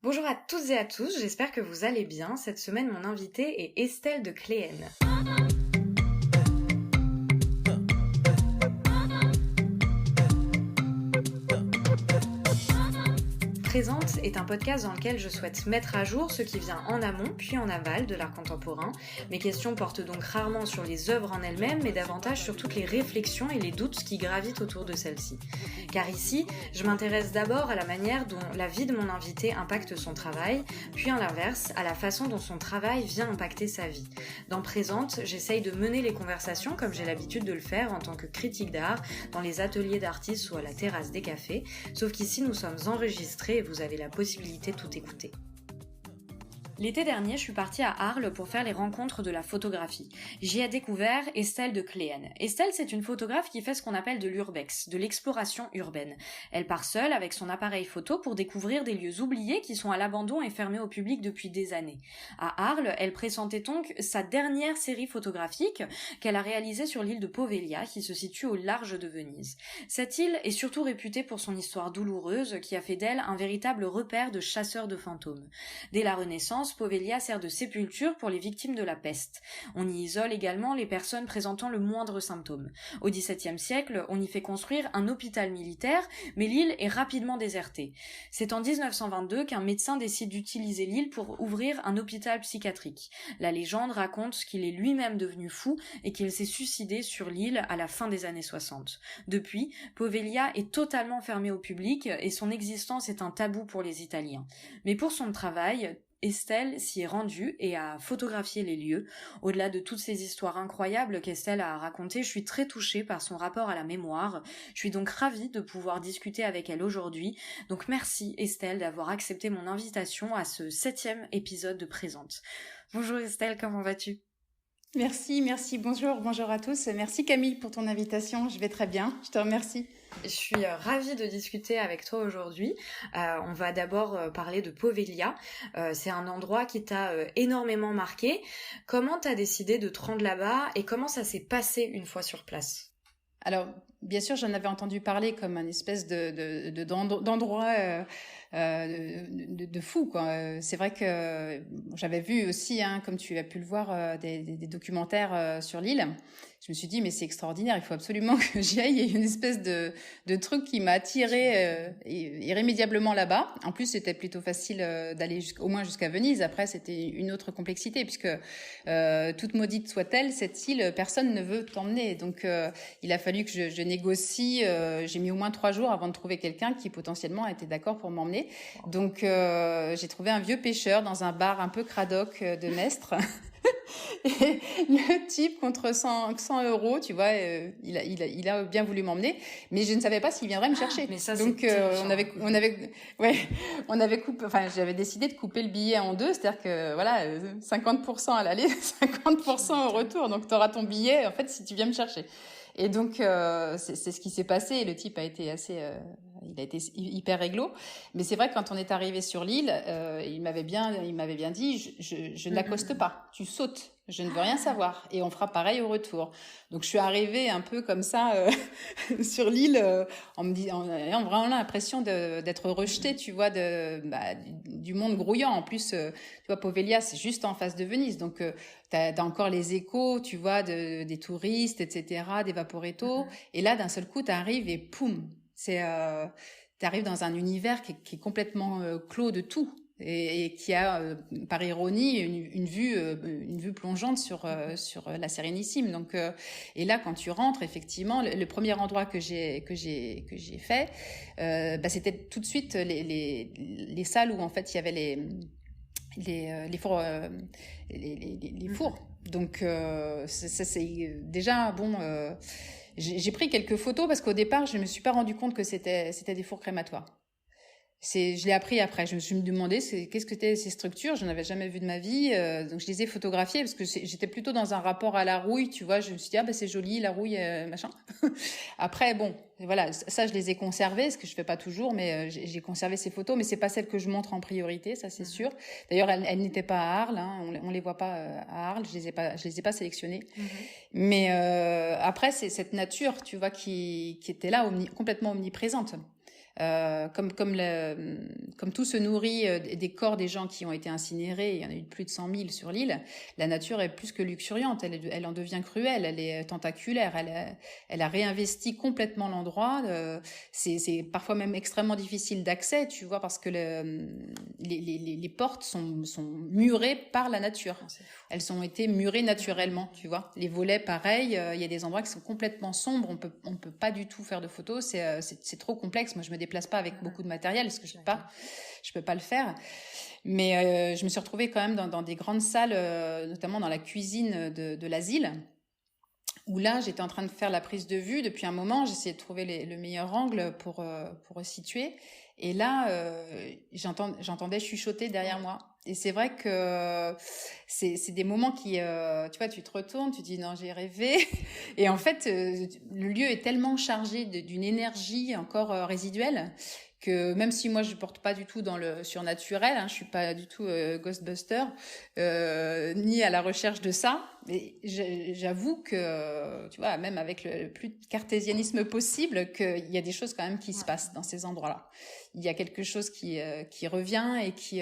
Bonjour à toutes et à tous, j'espère que vous allez bien. Cette semaine, mon invitée est Estelle de Cléenne. Présente est un podcast dans lequel je souhaite mettre à jour ce qui vient en amont puis en aval de l'art contemporain. Mes questions portent donc rarement sur les œuvres en elles-mêmes, mais davantage sur toutes les réflexions et les doutes qui gravitent autour de celles-ci. Car ici, je m'intéresse d'abord à la manière dont la vie de mon invité impacte son travail, puis à l'inverse, à la façon dont son travail vient impacter sa vie. Dans Présente, j'essaye de mener les conversations comme j'ai l'habitude de le faire en tant que critique d'art, dans les ateliers d'artistes ou à la terrasse des cafés, sauf qu'ici nous sommes enregistrés et vous avez la possibilité de tout écouter. L'été dernier, je suis partie à Arles pour faire les rencontres de la photographie. J'y ai découvert Estelle de Cléenne. Estelle, c'est une photographe qui fait ce qu'on appelle de l'urbex, de l'exploration urbaine. Elle part seule avec son appareil photo pour découvrir des lieux oubliés qui sont à l'abandon et fermés au public depuis des années. À Arles, elle présentait donc sa dernière série photographique qu'elle a réalisée sur l'île de Poveglia, qui se situe au large de Venise. Cette île est surtout réputée pour son histoire douloureuse qui a fait d'elle un véritable repère de chasseurs de fantômes. Dès la Renaissance, Poveglia sert de sépulture pour les victimes de la peste. On y isole également les personnes présentant le moindre symptôme. Au XVIIe siècle, on y fait construire un hôpital militaire, mais l'île est rapidement désertée. C'est en 1922 qu'un médecin décide d'utiliser l'île pour ouvrir un hôpital psychiatrique. La légende raconte qu'il est lui-même devenu fou et qu'il s'est suicidé sur l'île à la fin des années 60. Depuis, Poveglia est totalement fermée au public et son existence est un tabou pour les Italiens. Mais pour son travail, Estelle s'y est rendue et a photographié les lieux. Au-delà de toutes ces histoires incroyables qu'Estelle a racontées, je suis très touchée par son rapport à la mémoire. Je suis donc ravie de pouvoir discuter avec elle aujourd'hui. Donc merci Estelle d'avoir accepté mon invitation à ce 7e épisode de Présente. Bonjour Estelle, comment vas-tu ? Merci, bonjour à tous. Merci Camille pour ton invitation, je vais très bien, je te remercie. Je suis ravie de discuter avec toi aujourd'hui. On va d'abord parler de Poveglia. C'est un endroit qui t'a énormément marqué. Comment t'as décidé de te rendre là-bas et comment ça s'est passé une fois sur place ? Alors, bien sûr, j'en avais entendu parler comme un espèce d'endroit de fou, quoi. C'est vrai que j'avais vu aussi, comme tu as pu le voir, des documentaires sur l'île. Je me suis dit, mais c'est extraordinaire, il faut absolument que j'y aille. Il y a une espèce de truc qui m'a attirée irrémédiablement là-bas. En plus, c'était plutôt facile d'aller au moins jusqu'à Venise. Après, c'était une autre complexité, puisque toute maudite soit-elle, cette île, personne ne veut t'emmener. Donc, il a fallu que je négocie. J'ai mis au moins 3 jours avant de trouver quelqu'un qui potentiellement était d'accord pour m'emmener. Donc, j'ai trouvé un vieux pêcheur dans un bar un peu cradoc de Mestre. Et le type, contre 100 €, tu vois, il a bien voulu m'emmener, mais je ne savais pas s'il viendrait me chercher. Mais ça, donc on avait coupé, enfin j'avais décidé de couper le billet en deux, c'est-à-dire que voilà, 50% à l'aller, 50% au retour. Donc t'auras ton billet en fait si tu viens me chercher. Et donc c'est ce qui s'est passé. Le type a été il a été hyper réglo. Mais c'est vrai que quand on est arrivé sur l'île, il m'avait bien dit, je n'accoste pas, tu sautes. Je ne veux rien savoir. Et on fera pareil au retour. Donc, je suis arrivée un peu comme ça sur l'île en ayant vraiment l'impression d'être rejetée, tu vois, du monde grouillant. En plus, tu vois, Poveglia, c'est juste en face de Venise. Donc, t'as encore les échos, tu vois, des touristes, etc., des vaporetto. Et là, d'un seul coup, t'arrives et poum, t'arrives dans un univers qui est complètement clos de tout. Et qui a par ironie une vue plongeante sur la Sérénissime. Donc et là quand tu rentres, effectivement, le premier endroit que j'ai fait, c'était tout de suite les salles où en fait il y avait les fours les fours. Donc ça c'est déjà bon. J'ai pris quelques photos parce qu'au départ je me suis pas rendu compte que c'était des fours crématoires. Je l'ai appris après. Je me suis demandé qu'est-ce que c'était ces structures. Je n'en avais jamais vu de ma vie. Donc je les ai photographiées parce que j'étais plutôt dans un rapport à la rouille, tu vois. Je me suis dit c'est joli la rouille, machin. Après bon, voilà, ça je les ai conservées, ce que je fais pas toujours, mais j'ai conservé ces photos. Mais c'est pas celles que je montre en priorité, ça c'est sûr. D'ailleurs elles n'étaient pas à Arles, on les voit pas à Arles. Je les ai pas sélectionnées. Mais après c'est cette nature, tu vois, qui était là complètement omniprésente. Comme tout se nourrit des corps des gens qui ont été incinérés, il y en a eu plus de 100 000 sur l'île, la nature est plus que luxuriante, elle en devient cruelle, elle est tentaculaire, elle a réinvesti complètement l'endroit. C'est parfois même extrêmement difficile d'accès, tu vois, parce que les portes sont murées par la nature. Elles ont été murées naturellement, tu vois. Les volets, pareil, il y a des endroits qui sont complètement sombres, on peut pas du tout faire de photos, c'est trop complexe. Moi, je me déplace pas avec beaucoup de matériel parce que je peux pas le faire. Mais je me suis retrouvée quand même dans des grandes salles, notamment dans la cuisine de l'asile, où là, j'étais en train de faire la prise de vue depuis un moment. J'essayais de trouver le meilleur angle pour situer. Et là, j'entendais chuchoter derrière moi. Et c'est vrai que c'est des moments qui, tu vois, tu te retournes, tu te dis non, j'ai rêvé. Et en fait, le lieu est tellement chargé d'une énergie encore résiduelle que même si moi je porte pas du tout dans le surnaturel, je suis pas du tout Ghostbuster, ni à la recherche de ça, mais j'avoue que, tu vois, même avec le plus de cartésianisme possible, qu'il y a des choses quand même qui se passent dans ces endroits-là. Il y a quelque chose qui revient et qui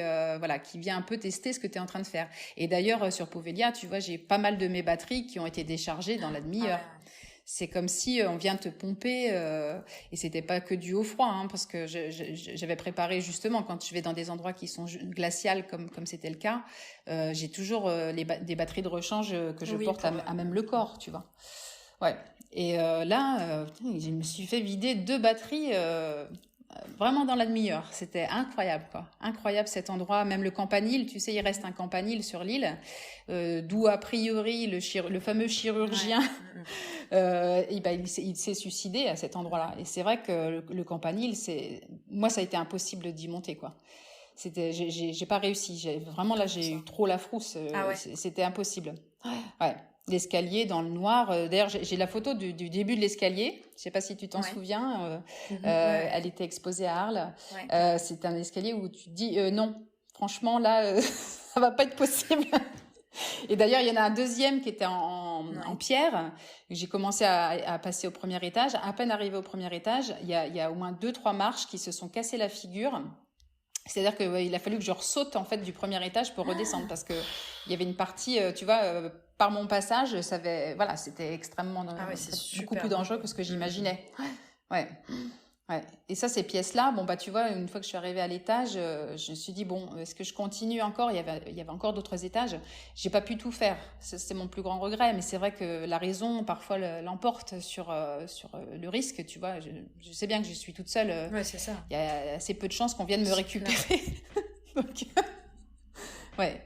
vient un peu tester ce que tu es en train de faire. Et d'ailleurs, sur Poveglia, tu vois, j'ai pas mal de mes batteries qui ont été déchargées dans la demi-heure. C'est comme si on vient te pomper, et c'était pas que dû au froid, parce que j'avais préparé justement, quand je vais dans des endroits qui sont glaciales comme c'était le cas, j'ai toujours des batteries de rechange que je porte à même le corps, tu vois. Ouais. Et là, je me suis fait vider 2 batteries vraiment dans la demi-heure. C'était incroyable, quoi. Incroyable cet endroit. Même le campanile, tu sais, il reste un campanile sur l'île, d'où a priori le fameux chirurgien, il s'est suicidé à cet endroit-là. Et c'est vrai que le campanile, moi, ça a été impossible d'y monter, quoi. J'ai pas réussi. J'ai eu trop la frousse. C'était impossible. Ouais. L'escalier dans le noir. D'ailleurs, j'ai la photo du début de l'escalier. Je sais pas si tu t'en souviens. Elle était exposée à Arles. C'est un escalier où tu te dis non. Franchement, là, ça va pas être possible. Et d'ailleurs, il y en a un deuxième qui était en pierre. J'ai commencé à passer au premier étage. À peine arrivé au premier étage, il y a au moins 2-3 marches qui se sont cassées la figure. C'est-à-dire que il a fallu que je ressaute en fait du premier étage pour redescendre parce que il y avait une partie, tu vois, par mon passage, c'était extrêmement beaucoup plus dangereux que ce que j'imaginais. Ouais. Et ça, ces pièces-là, bon bah tu vois, une fois que je suis arrivée à l'étage, je me suis dit bon, est-ce que je continue encore ? Il y avait encore d'autres étages. J'ai pas pu tout faire. C'est mon plus grand regret, mais c'est vrai que la raison parfois l'emporte sur le risque. Tu vois, je sais bien que je suis toute seule. C'est ça. Il y a assez peu de chances qu'on vienne me récupérer. Donc,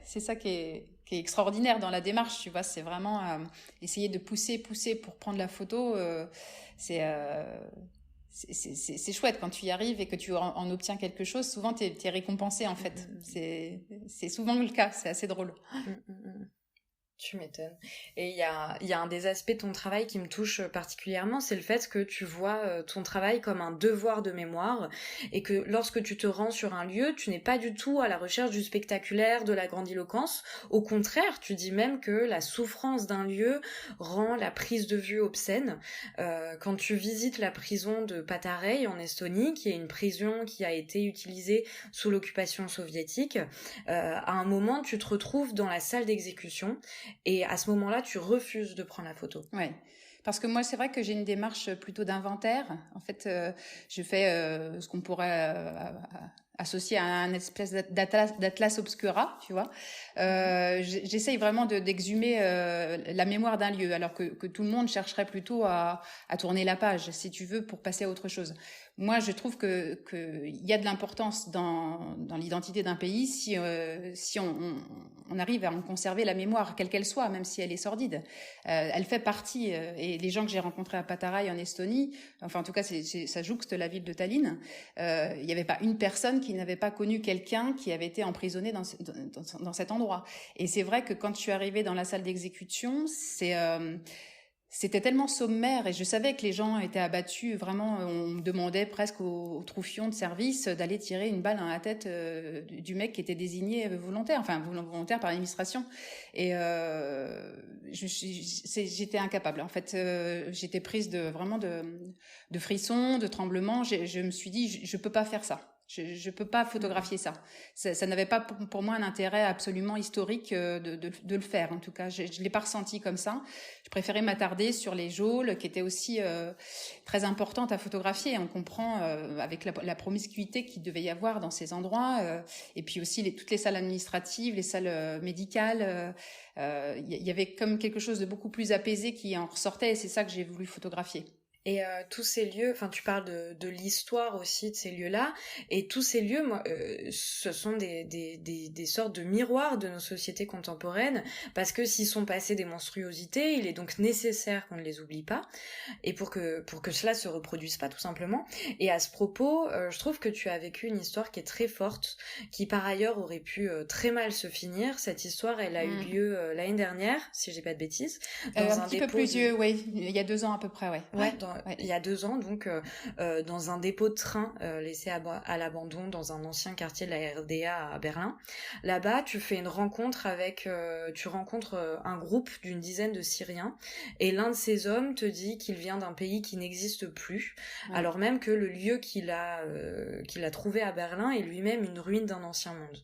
c'est ça qui est extraordinaire dans la démarche. Tu vois, c'est vraiment essayer de pousser pour prendre la photo. C'est chouette quand tu y arrives et que tu en obtiens quelque chose. Souvent, t'es récompensé, en fait. C'est souvent le cas. C'est assez drôle. Tu m'étonnes. Et il y a un des aspects de ton travail qui me touche particulièrement, c'est le fait que tu vois ton travail comme un devoir de mémoire et que lorsque tu te rends sur un lieu, tu n'es pas du tout à la recherche du spectaculaire, de la grandiloquence. Au contraire, tu dis même que la souffrance d'un lieu rend la prise de vue obscène. Quand tu visites la prison de Patarei en Estonie, qui est une prison qui a été utilisée sous l'occupation soviétique, à un moment, tu te retrouves dans la salle d'exécution. Et à ce moment-là, tu refuses de prendre la photo. Ouais. Parce que moi, c'est vrai que j'ai une démarche plutôt d'inventaire. En fait, je fais ce qu'on pourrait associer à un espèce d'atlas obscura, tu vois. J'essaye vraiment d'exhumer la mémoire d'un lieu, alors que tout le monde chercherait plutôt à tourner la page, si tu veux, pour passer à autre chose. Moi, je trouve que y a de l'importance dans l'identité d'un pays si on arrive à en conserver la mémoire, quelle qu'elle soit, même si elle est sordide. Elle fait partie, et les gens que j'ai rencontrés à Patarei en Estonie, enfin en tout cas ça jouxte la ville de Tallinn, il n'y avait pas une personne qui n'avait pas connu quelqu'un qui avait été emprisonné dans cet endroit. Et c'est vrai que quand je suis arrivée dans la salle d'exécution, c'était tellement sommaire et je savais que les gens étaient abattus. Vraiment, on me demandait presque au troufion de service d'aller tirer une balle dans la tête du mec qui était désigné volontaire, enfin volontaire par l'administration. Et j'étais incapable. En fait, j'étais prise de frissons, de tremblements. Je me suis dit, je peux pas faire ça. Je peux pas photographier ça. Ça n'avait pas pour moi un intérêt absolument historique de le faire. En tout cas, je l'ai pas ressenti comme ça. Je préférais m'attarder sur les geôles, qui étaient aussi très importantes à photographier. On comprend avec la promiscuité qu'il devait y avoir dans ces endroits, et puis aussi toutes les salles administratives, les salles médicales. Il y avait comme quelque chose de beaucoup plus apaisé qui en ressortait, et c'est ça que j'ai voulu photographier. Et tous ces lieux, enfin tu parles de l'histoire aussi de ces lieux-là, et tous ces lieux, moi, ce sont des sortes de miroirs de nos sociétés contemporaines, parce que s'ils sont passés des monstruosités, il est donc nécessaire qu'on ne les oublie pas, et pour que cela se reproduise pas tout simplement. Et à ce propos, je trouve que tu as vécu une histoire qui est très forte, qui par ailleurs aurait pu très mal se finir. Cette histoire, elle a eu lieu l'année dernière, si j'ai pas de bêtises. Dans un petit peu plus vieux, oui, il y a 2 ans à peu près, ouais. Ouais. Il y a 2 ans, donc dans un dépôt de train laissé à l'abandon dans un ancien quartier de la RDA à Berlin. Là-bas, tu fais une rencontre tu rencontres un groupe d'une dizaine de Syriens, et l'un de ces hommes te dit qu'il vient d'un pays qui n'existe plus, alors même que le lieu qu'il a trouvé à Berlin est lui-même une ruine d'un ancien monde.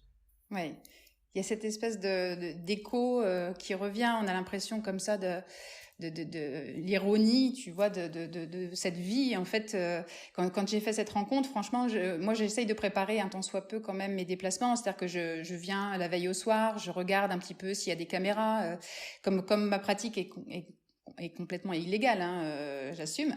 Ouais. Il y a cette espèce d'écho qui revient. On a l'impression comme ça de l'ironie, tu vois, de cette vie. En fait, quand j'ai fait cette rencontre, franchement, moi, j'essaye de préparer un tant soit peu quand même mes déplacements. C'est-à-dire que je viens la veille au soir, je regarde un petit peu s'il y a des caméras. Comme ma pratique est complètement illégale, j'assume.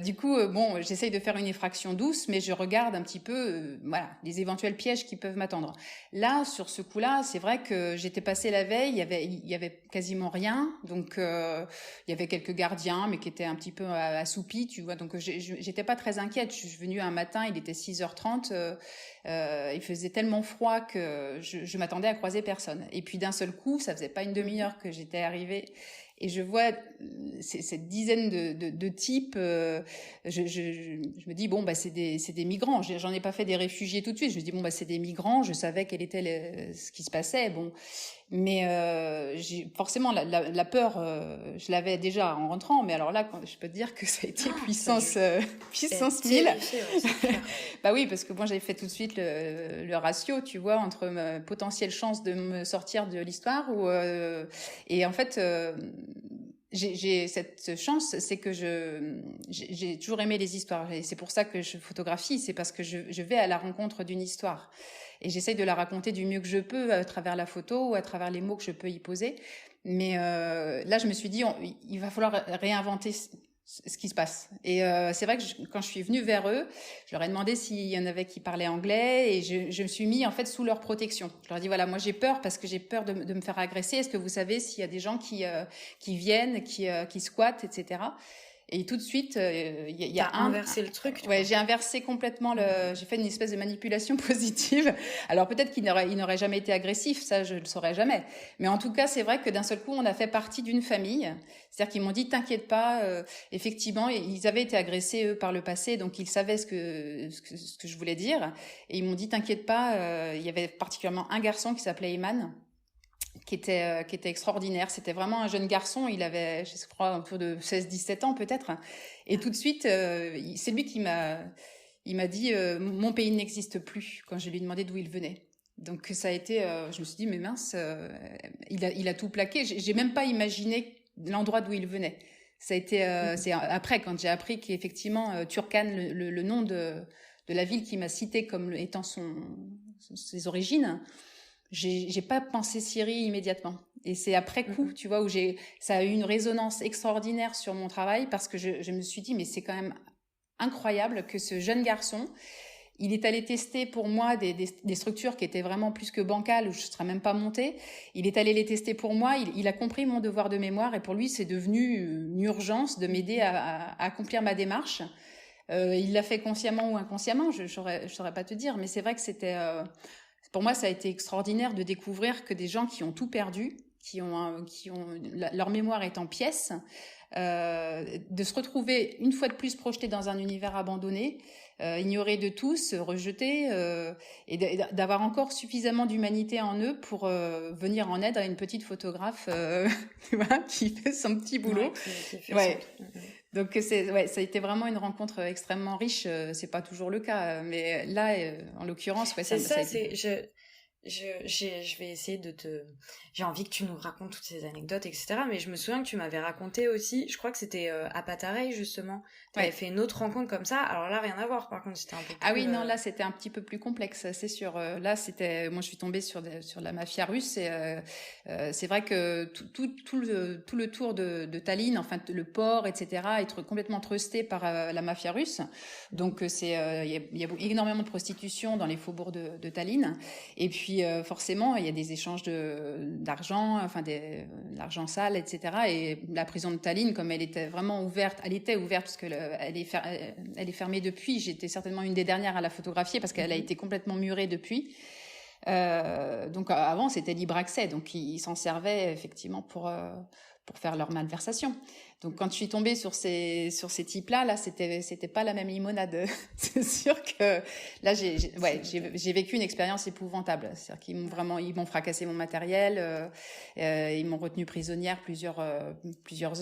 Du coup, bon, j'essaye de faire une effraction douce, mais je regarde un petit peu, voilà, les éventuels pièges qui peuvent m'attendre. Là, sur ce coup-là, c'est vrai que j'étais passée la veille, il y avait quasiment rien, donc il y avait quelques gardiens, mais qui étaient un petit peu assoupis, tu vois. Donc j'étais pas très inquiète. Je suis venue un matin, il était 6h30. Il faisait tellement froid que je m'attendais à croiser personne. Et puis d'un seul coup, ça faisait pas une demi-heure que j'étais arrivée, et je vois cette dizaine de types. Je me dis bon, bah c'est des migrants. J'en ai pas fait des réfugiés tout de suite. Je me dis bon, bah c'est des migrants. Je savais quel était ce qui se passait. Bon, mais forcément la peur, je l'avais déjà en rentrant. Mais alors là, je peux te dire que ça a été puissance 1000. Bah oui, parce que moi j'avais fait tout de suite le ratio, tu vois, entre ma potentielle chance de me sortir de l'histoire et en fait j'ai cette chance, c'est que j'ai toujours aimé les histoires, et c'est pour ça que je photographie. C'est parce que je vais à la rencontre d'une histoire et j'essaye de la raconter du mieux que je peux à travers la photo ou à travers les mots que je peux y poser. Mais là je me suis dit il va falloir réinventer ce qui se passe. Et c'est vrai que quand je suis venue vers eux, je leur ai demandé s'il y en avait qui parlaient anglais, et je me suis mis en fait sous leur protection. Je leur ai dit voilà, moi j'ai peur parce que j'ai peur de me faire agresser. Est-ce que vous savez s'il y a des gens qui viennent, qui squattent, etc. Et tout de suite, il y a inversé le truc. Ouais, j'ai inversé complètement j'ai fait une espèce de manipulation positive. Alors peut-être qu'il n'aurait jamais été agressif, ça je le saurais jamais. Mais en tout cas, c'est vrai que d'un seul coup, on a fait partie d'une famille. C'est-à-dire qu'ils m'ont dit t'inquiète pas, effectivement, ils avaient été agressés eux par le passé, donc ils savaient ce que je voulais dire. Et ils m'ont dit t'inquiète pas, il y avait particulièrement un garçon qui s'appelait Eman, qui était extraordinaire. C'était vraiment un jeune garçon, il avait, je crois, autour de 16-17 ans peut-être. Et tout de suite, c'est lui qui il m'a dit mon pays n'existe plus, quand je lui ai demandé d'où il venait. Donc ça a été, je me suis dit mais mince, il a tout plaqué. J'ai même pas imaginé l'endroit d'où il venait. Ça a été, c'est après quand j'ai appris qu'effectivement Turkane, le nom de la ville qui m'a cité comme étant ses origines. J'ai pas pensé Syrie immédiatement, et c'est après coup, tu vois, où ça a eu une résonance extraordinaire sur mon travail, parce que je me suis dit mais c'est quand même incroyable que ce jeune garçon, il est allé tester pour moi des structures qui étaient vraiment plus que bancales, où je serais même pas montée. Il est allé les tester pour moi, il a compris mon devoir de mémoire, et pour lui c'est devenu une urgence de m'aider à accomplir ma démarche. Il l'a fait consciemment ou inconsciemment, je saurais pas te dire, mais c'est vrai que c'était pour moi, ça a été extraordinaire de découvrir que des gens qui ont tout perdu leur mémoire est en pièces, de se retrouver une fois de plus projeté dans un univers abandonné, ignoré de tous, rejeté, et d'avoir encore suffisamment d'humanité en eux pour venir en aide à une petite photographe tu vois, qui fait son petit boulot. Qui fait ouais. son... Donc ça a été vraiment une rencontre extrêmement riche. C'est pas toujours le cas, mais là, en l'occurrence, c'est ça. Je vais essayer j'ai envie que tu nous racontes toutes ces anecdotes, etc. Mais je me souviens que tu m'avais raconté aussi, je crois que c'était à Pattaraï, justement. Tu avais fait une autre rencontre comme ça. Alors là, rien à voir, par contre, c'était un peu plus... Ah oui, non, là, c'était un petit peu plus complexe, c'est sûr. Là, moi, je suis tombée sur la mafia russe et c'est vrai que tout le tour de Tallinn, enfin, le port, etc., est complètement trusté par la mafia russe. Donc, il y a énormément de prostitution dans les faubourgs de Tallinn. Et puis, forcément, il y a des échanges d'argent, enfin, l'argent sale, etc. Et la prison de Tallinn, comme elle était vraiment ouverte, parce que elle est fermée depuis. J'étais certainement une des dernières à la photographier parce qu'elle a été complètement murée depuis. Donc avant, c'était libre accès. Donc ils s'en servaient effectivement pour faire leur malversation. Donc quand je suis tombée sur ces types-là, c'était pas la même limonade. C'est sûr que là, j'ai vécu une expérience épouvantable. C'est-à-dire ils m'ont fracassé mon matériel, ils m'ont retenue prisonnière plusieurs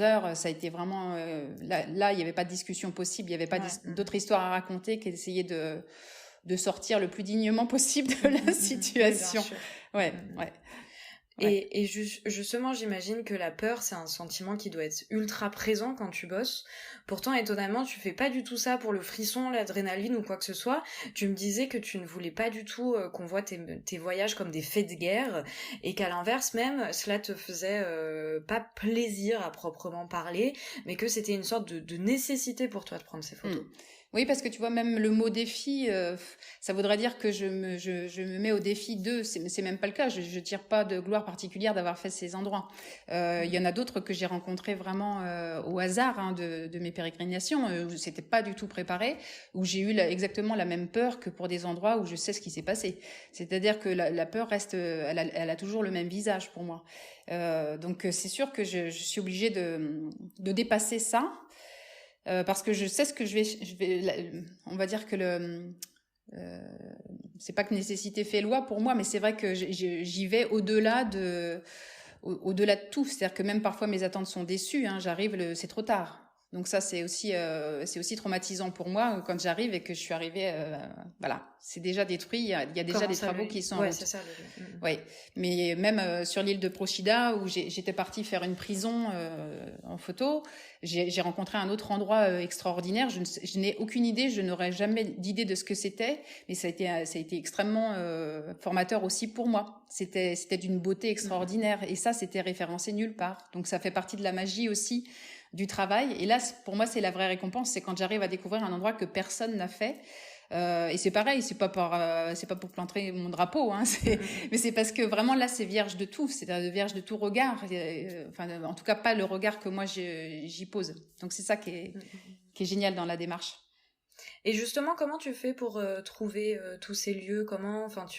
heures. Ça a été vraiment là, il n'y avait pas de discussion possible, il n'y avait pas d'autre histoire à raconter qu'essayer de sortir le plus dignement possible de la situation. Ouais. Et justement, j'imagine que la peur, c'est un sentiment qui doit être ultra présent quand tu bosses. Pourtant, étonnamment, tu fais pas du tout ça pour le frisson, l'adrénaline ou quoi que ce soit. Tu me disais que tu ne voulais pas du tout qu'on voit tes voyages comme des faits de guerre et qu'à l'inverse même, cela te faisait pas plaisir à proprement parler, mais que c'était une sorte de nécessité pour toi de prendre ces photos. Oui, parce que tu vois, même le mot défi, ça voudrait dire que je me mets au défi d'eux. C'est même pas le cas. Je tire pas de gloire particulière d'avoir fait ces endroits. Il y en a d'autres que j'ai rencontrés vraiment au hasard de mes pérégrinations, où c'était pas du tout préparé, où j'ai eu exactement la même peur que pour des endroits où je sais ce qui s'est passé. C'est-à-dire que la peur reste, elle a toujours le même visage pour moi. Donc c'est sûr que je suis obligée de dépasser ça. Parce que je sais ce que je vais on va dire que c'est pas que nécessité fait loi pour moi, mais c'est vrai que j'y vais au-delà de tout. C'est-à-dire que même parfois mes attentes sont déçues. J'arrive, c'est trop tard. Donc ça, c'est aussi traumatisant pour moi quand j'arrive et que je suis arrivée, voilà, c'est déjà détruit. Il y a déjà des travaux qui sont en route. C'est ça. Oui, mais même sur l'île de Procida où j'étais partie faire une prison en photo, j'ai rencontré un autre endroit extraordinaire. Je n'ai aucune idée, je n'aurais jamais d'idée de ce que c'était, mais ça a été extrêmement formateur aussi pour moi. C'était d'une beauté extraordinaire et ça, c'était référencé nulle part. Donc ça fait partie de la magie aussi du travail. Et là, pour moi, c'est la vraie récompense, c'est quand j'arrive à découvrir un endroit que personne n'a fait. Et c'est pareil, c'est pas pour planter mon drapeau, mais c'est parce que vraiment là, c'est vierge de tout, c'est vierge de tout regard. Enfin, en tout cas, pas le regard que moi j'y pose. Donc c'est ça qui est génial dans la démarche. Et justement, comment tu fais pour trouver tous ces lieux? Comment, enfin, je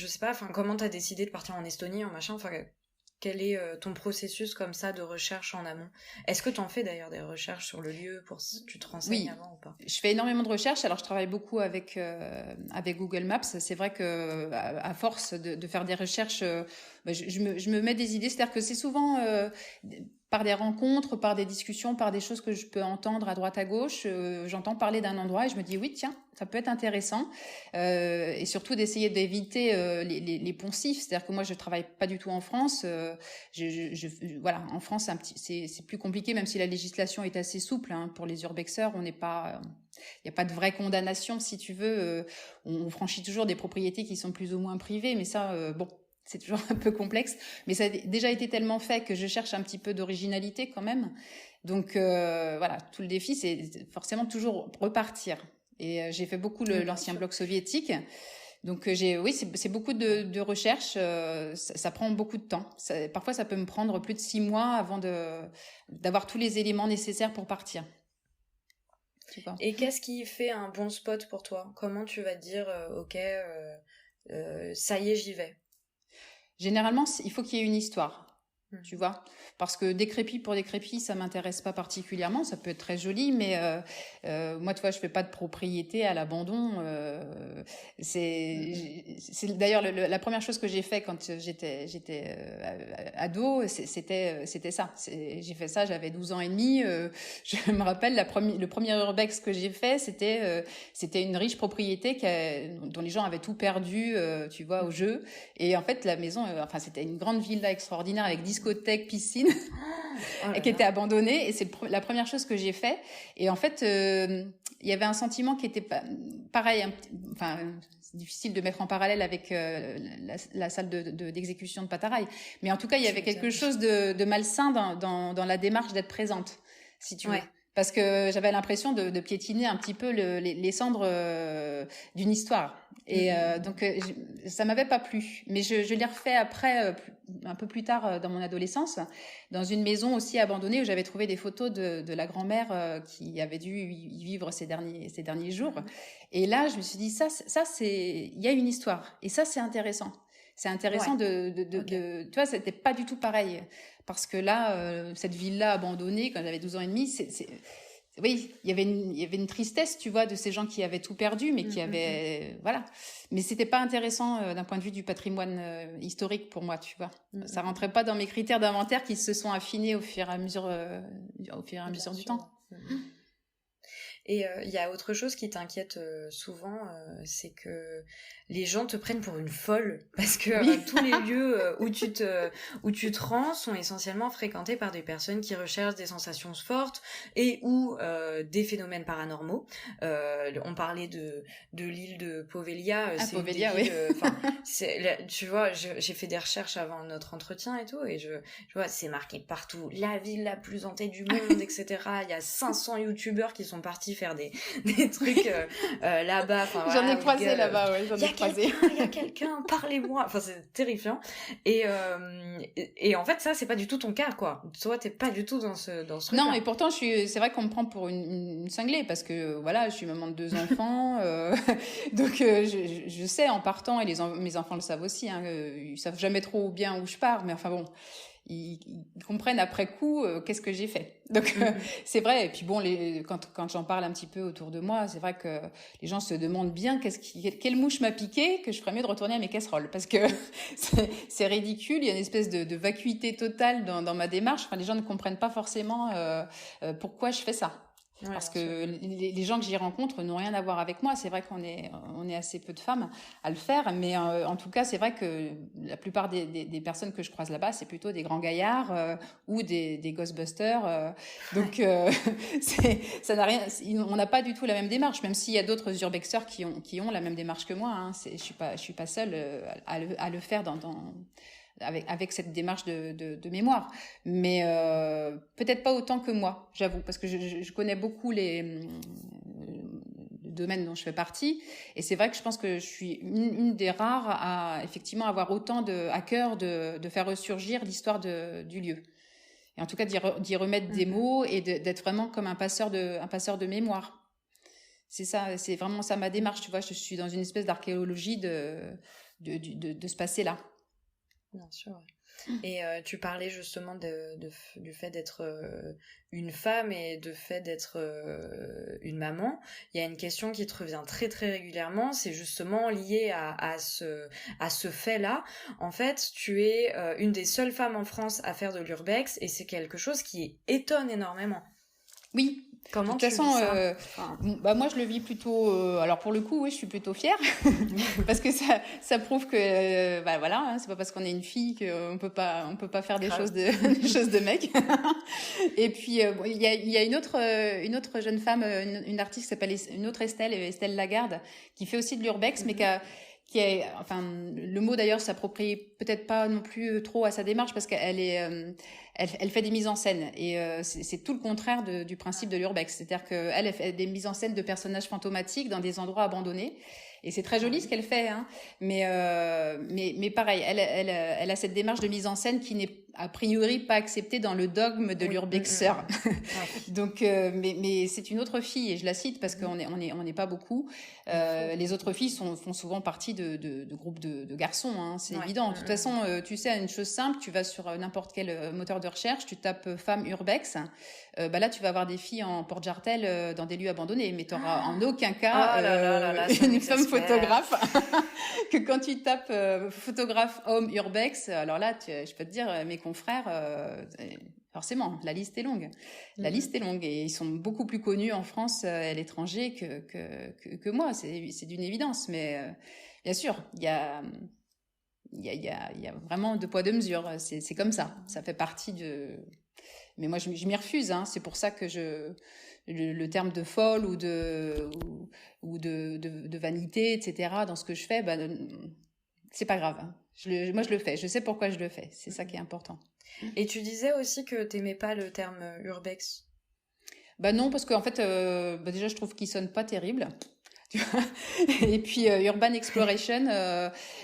sais pas, enfin, comment t'as décidé de partir en Estonie, en machin, enfin. Quel est ton processus comme ça de recherche en amont? Est-ce que tu en fais d'ailleurs des recherches sur le lieu tu te renseignes avant ou pas? Je fais énormément de recherches. Alors je travaille beaucoup avec Google Maps. C'est vrai que à force de faire des recherches, je me mets des idées. C'est-à-dire que c'est souvent par des rencontres, par des discussions, par des choses que je peux entendre à droite à gauche. J'entends parler d'un endroit et je me dis oui, tiens, ça peut être intéressant. Et surtout d'essayer d'éviter les poncifs. C'est-à-dire que moi, je travaille pas du tout en France. Voilà, en France, c'est plus compliqué, même si la législation est assez souple. Pour les urbexeurs, il n'y a pas de vraie condamnation, si tu veux. On franchit toujours des propriétés qui sont plus ou moins privées, mais ça, bon. C'est toujours un peu complexe, mais ça a déjà été tellement fait que je cherche un petit peu d'originalité quand même. Donc voilà, tout le défi, c'est forcément toujours repartir. Et j'ai fait beaucoup l'ancien bloc soviétique. Donc c'est beaucoup de recherche. Ça prend beaucoup de temps. Parfois, ça peut me prendre plus de 6 mois avant d'avoir tous les éléments nécessaires pour partir. Et qu'est-ce qui fait un bon spot pour toi? Comment tu vas te dire, ok, ça y est, j'y vais? Généralement, il faut qu'il y ait une histoire. Tu vois, parce que décrépit pour décrépit, ça m'intéresse pas particulièrement. Ça peut être très joli, mais moi, tu vois, je fais pas de propriété à l'abandon. C'est d'ailleurs la première chose que j'ai fait quand j'étais ado, c'était ça. J'ai fait ça, j'avais 12 ans et demi. Je me rappelle le premier urbex que j'ai fait, c'était une riche propriété dont les gens avaient tout perdu, tu vois, au jeu. Et en fait, la maison, c'était une grande villa extraordinaire avec discothèque, piscine, qui était abandonnée. Et c'est la première chose que j'ai fait. Et en fait, il y avait un sentiment qui était pareil. C'est difficile de mettre en parallèle avec la salle d'exécution de Pataraï. Mais en tout cas, il y avait quelque chose de malsain dans la démarche d'être présente, si tu veux. Parce que j'avais l'impression de piétiner un petit peu les cendres d'une histoire. Et donc, ça m'avait pas plu. Mais je l'ai refait après, un peu plus tard dans mon adolescence, dans une maison aussi abandonnée où j'avais trouvé des photos de la grand-mère qui avait dû y vivre ces derniers jours. Et là, je me suis dit, ça il y a une histoire. Et ça, c'est intéressant. C'est intéressant tu vois, c'était pas du tout pareil. Parce que là, cette ville-là abandonnée, quand j'avais 12 ans et demi, oui, il y avait une tristesse, tu vois, de ces gens qui avaient tout perdu, mais qui avaient, voilà. Mais c'était pas intéressant d'un point de vue du patrimoine historique pour moi, tu vois. Ça rentrait pas dans mes critères d'inventaire qui se sont affinés au fur et à mesure du temps. Et il y a autre chose qui t'inquiète souvent, c'est que les gens te prennent pour une folle, parce que tous les lieux où tu te rends sont essentiellement fréquentés par des personnes qui recherchent des sensations fortes et ou des phénomènes paranormaux. On parlait de l'île de Poveglia. C'est Poveglia, oui. Tu vois, j'ai fait des recherches avant notre entretien et tout, et je vois, c'est marqué partout, la ville la plus hantée du monde, etc. Il y a 500 youtubeurs qui sont partis faire des trucs là-bas. J'en ai croisé là-bas, ouais. Il y a quelqu'un, parlez-moi. Enfin, c'est terrifiant. Et en fait, ça, c'est pas du tout ton cas, quoi. Toi, t'es pas du tout dans ce truc-là. Non, et pourtant, c'est vrai qu'on me prend pour une cinglée parce que, voilà, je suis maman de 2 enfants. Donc, je sais en partant, et mes enfants le savent aussi, hein, ils savent jamais trop bien où je pars, mais enfin bon. Ils comprennent après coup qu'est-ce que j'ai fait. Donc c'est vrai. Et puis bon, quand j'en parle un petit peu autour de moi, c'est vrai que les gens se demandent bien quelle mouche m'a piqué, que je ferais mieux de retourner à mes casseroles, parce que c'est ridicule. Il y a une espèce de vacuité totale dans ma démarche. Enfin, les gens ne comprennent pas forcément pourquoi je fais ça. Parce que les gens que j'y rencontre n'ont rien à voir avec moi. C'est vrai qu'on est assez peu de femmes à le faire, mais en tout cas, c'est vrai que la plupart des personnes que je croise là-bas, c'est plutôt des grands gaillards ou des Ghostbusters. Donc, ça n'a rien. On n'a pas du tout la même démarche, même s'il y a d'autres urbexeurs qui ont la même démarche que moi. Hein. Je suis pas seule à le faire avec cette démarche de mémoire, mais peut-être pas autant que moi, j'avoue, parce que je connais beaucoup le domaine dont je fais partie, et c'est vrai que je pense que je suis une des rares à effectivement avoir autant à cœur de faire ressurgir l'histoire du lieu, et en tout cas d'y remettre des mots et d'être vraiment comme un passeur de mémoire. C'est ça, c'est vraiment ça ma démarche, tu vois. Je suis dans une espèce d'archéologie de ce passé-là. Bien sûr. Et tu parlais justement du fait d'être une femme et du fait d'être une maman. Il y a une question qui te revient très très régulièrement, c'est justement lié à ce fait-là. En fait, tu es une des seules femmes en France à faire de l'urbex, et c'est quelque chose qui étonne énormément. Oui. Comment de toute façon, moi je le vis plutôt. Alors pour le coup, oui, je suis plutôt fière parce que ça prouve que, voilà, hein, c'est pas parce qu'on est une fille qu'on peut pas faire des choses de mec. Et puis il y a une autre jeune femme, une artiste qui s'appelle une autre Estelle Lagarde, qui fait aussi de l'urbex, mais qui est, enfin, le mot d'ailleurs s'approprie peut-être pas non plus trop à sa démarche, parce qu'elle elle fait des mises en scène, et c'est tout le contraire du principe de l'urbex. C'est-à-dire qu'elle fait des mises en scène de personnages fantomatiques dans des endroits abandonnés, et c'est très joli ce qu'elle fait, hein. Mais pareil, elle a cette démarche de mise en scène qui n'est a priori pas acceptée dans le dogme de l'urbexeur. Donc, mais c'est une autre fille et je la cite parce qu'on n'est pas beaucoup. Les autres filles font souvent partie de groupes de garçons, hein, c'est évident. De toute façon, tu sais, une chose simple, tu vas sur n'importe quel moteur de recherche, tu tapes femme urbex, là tu vas avoir des filles en porte-jartel dans des lieux abandonnés, mais tu n'auras en aucun cas une femme photographe. Que quand tu tapes photographe homme urbex, alors là, je peux te dire, mes confrères, forcément, la liste est longue. La liste est longue et ils sont beaucoup plus connus en France à l'étranger que moi. C'est d'une évidence, mais bien sûr, il y a vraiment deux poids deux mesures. C'est comme ça. Ça fait partie de. Mais moi, je m'y refuse. Hein. C'est pour ça que le terme de folle ou de vanité, etc. Dans ce que je fais, c'est pas grave. Hein. Moi, je le fais. Je sais pourquoi je le fais. C'est ça qui est important. Et tu disais aussi que t'aimais pas le terme urbex. Non, parce qu'en fait, déjà, je trouve qu'il sonne pas terrible. Et puis urban exploration,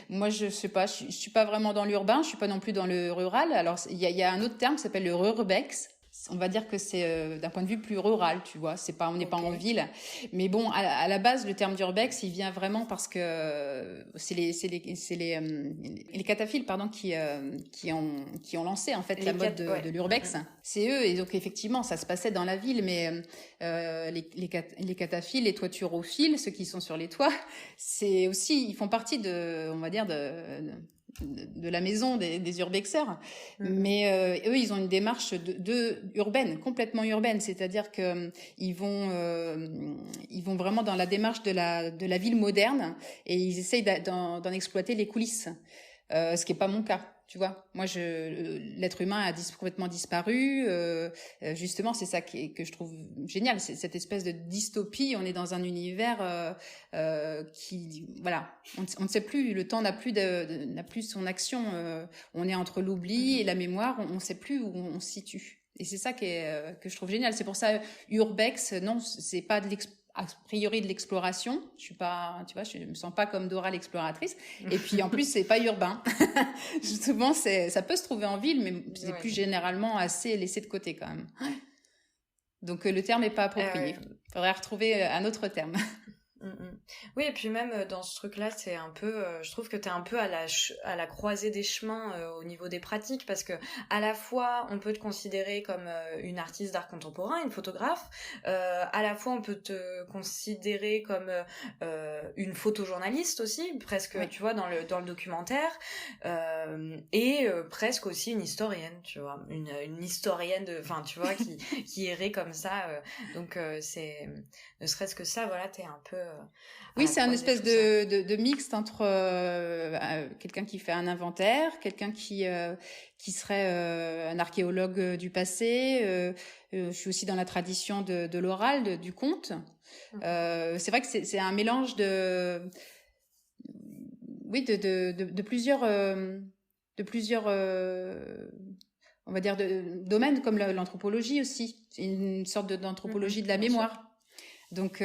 moi je sais pas, je suis pas vraiment dans l'urbain, je suis pas non plus dans le rural. Alors il y a un autre terme qui s'appelle le rurbex. On va dire que c'est d'un point de vue plus rural, tu vois. On n'est pas en ville, mais bon, à la base, le terme d'urbex, il vient vraiment parce que c'est les cataphiles, pardon, qui ont lancé en fait la mode de l'urbex. C'est eux, et donc effectivement, ça se passait dans la ville, mais les cataphiles, les toiturophiles, ceux qui sont sur les toits, c'est aussi, ils font partie on va dire de la maison des urbexeurs, mais eux ils ont une démarche urbaine, complètement urbaine, c'est-à-dire que ils vont vraiment dans la démarche de la ville moderne et ils essayent d'en exploiter les coulisses, ce qui est pas mon cas. Tu vois, moi, l'être humain a complètement disparu. Justement, c'est ça que je trouve génial, c'est cette espèce de dystopie. On est dans un univers qui, voilà, on ne sait plus. Le temps n'a plus son action. On est entre l'oubli et la mémoire. On ne sait plus où on se situe. Et c'est ça que je trouve génial. C'est pour ça, urbex, non, c'est pas a priori de l'exploration. Je suis pas, tu vois, je me sens pas comme Dora l'exploratrice. Et puis en plus, c'est pas urbain. Souvent, ça peut se trouver en ville, mais c'est plus généralement assez laissé de côté quand même. Donc le terme est pas approprié. Faudrait retrouver un autre terme. Oui, et puis même dans ce truc-là, c'est un peu, je trouve que t'es un peu à la croisée des chemins au niveau des pratiques, parce que à la fois on peut te considérer comme une artiste d'art contemporain, une photographe, à la fois on peut te considérer comme une photojournaliste aussi, presque, tu vois, dans le documentaire, et presque aussi une historienne, tu vois, une historienne enfin, tu vois, qui irait comme ça, donc c'est, ne serait-ce que ça, voilà, t'es un peu oui, c'est un espèce de mixte entre quelqu'un qui fait un inventaire, quelqu'un qui serait un archéologue du passé. Je suis aussi dans la tradition de l'oral, du conte. C'est vrai que c'est un mélange de plusieurs on va dire de domaines, comme l'anthropologie aussi. C'est une sorte d'anthropologie de la mémoire. Donc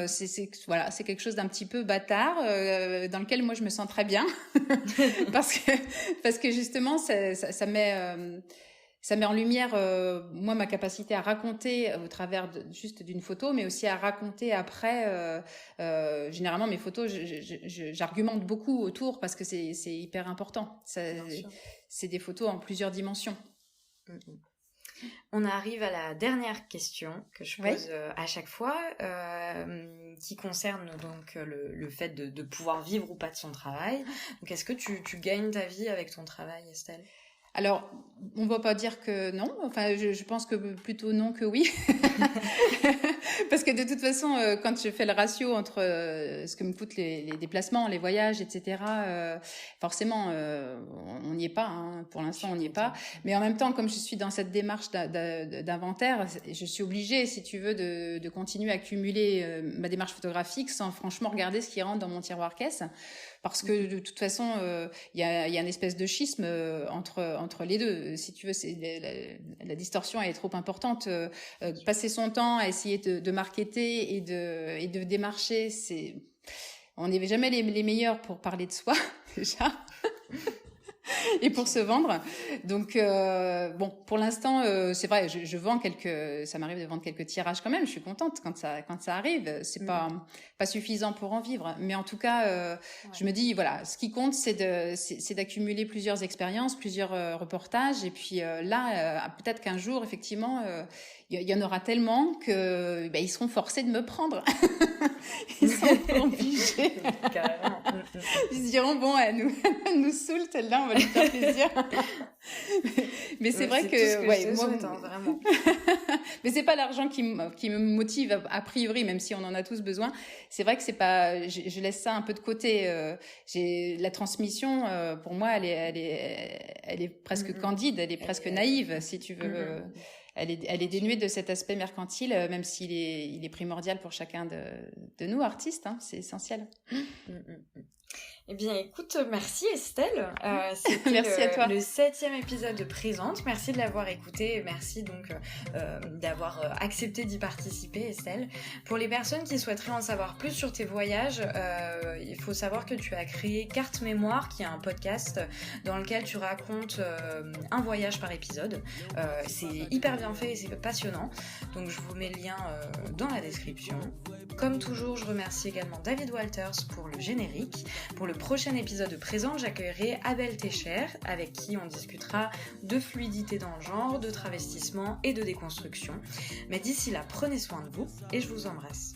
c'est quelque chose d'un petit peu bâtard dans lequel moi je me sens très bien parce que justement ça met en lumière moi ma capacité à raconter au travers juste d'une photo, mais aussi à raconter après. Généralement mes photos, j'argumente beaucoup autour parce que c'est hyper important. C'est des photos en plusieurs dimensions. On arrive à la dernière question que je pose à chaque fois, qui concerne donc le fait de pouvoir vivre ou pas de son travail. Donc, est-ce que tu gagnes ta vie avec ton travail, Estelle ? Alors, on va pas dire que non. Enfin, je pense que plutôt non que oui. Parce que de toute façon, quand je fais le ratio entre ce que me coûtent les déplacements, les voyages, etc., forcément, on n'y est pas. Hein. Pour l'instant, on n'y est pas. Mais en même temps, comme je suis dans cette démarche d'inventaire, je suis obligée, si tu veux, de continuer à accumuler ma démarche photographique sans franchement regarder ce qui rentre dans mon tiroir caisse. Parce que de toute façon, il y a une espèce de schisme entre les deux. Si tu veux, la distorsion est trop importante. Passer son temps à essayer de marketer et de démarcher, on n'est jamais les meilleurs pour parler de soi déjà. et pour se vendre. Donc, bon, pour l'instant, c'est vrai, je vends ça m'arrive de vendre quelques tirages quand même. Je suis contente quand ça arrive. C'est pas suffisant pour en vivre. Mais en tout cas, je me dis, voilà, ce qui compte, c'est d'accumuler plusieurs expériences, plusieurs reportages. Et puis là, peut-être qu'un jour, effectivement, il y en aura tellement que ils seront forcés de me prendre. Ils sont obligés. Carrément. Ils se diront, bon, elle nous saoule, celle-là, on va lui faire plaisir. Mais c'est vrai que moi, souhaite, vraiment. Mais c'est pas l'argent qui me motive a priori, même si on en a tous besoin. C'est vrai que c'est pas, je laisse ça un peu de côté. La transmission, pour moi, elle est presque candide, elle est presque naïve, si tu veux. Elle est dénuée de cet aspect mercantile, même s'il est primordial pour chacun de nous, artistes, hein, c'est essentiel. Eh bien, écoute, merci Estelle. Merci à toi. Le 7e épisode de Présente. Merci de l'avoir écouté. Merci donc d'avoir accepté d'y participer, Estelle. Pour les personnes qui souhaiteraient en savoir plus sur tes voyages, il faut savoir que tu as créé Carte Mémoire, qui est un podcast dans lequel tu racontes un voyage par épisode. C'est hyper bien fait et c'est passionnant. Donc, je vous mets le lien dans la description. Comme toujours, je remercie également David Walters pour le générique. Pour le prochain épisode de Présent, j'accueillerai Abel Técher, avec qui on discutera de fluidité dans le genre, de travestissement et de déconstruction. Mais d'ici là, prenez soin de vous et je vous embrasse.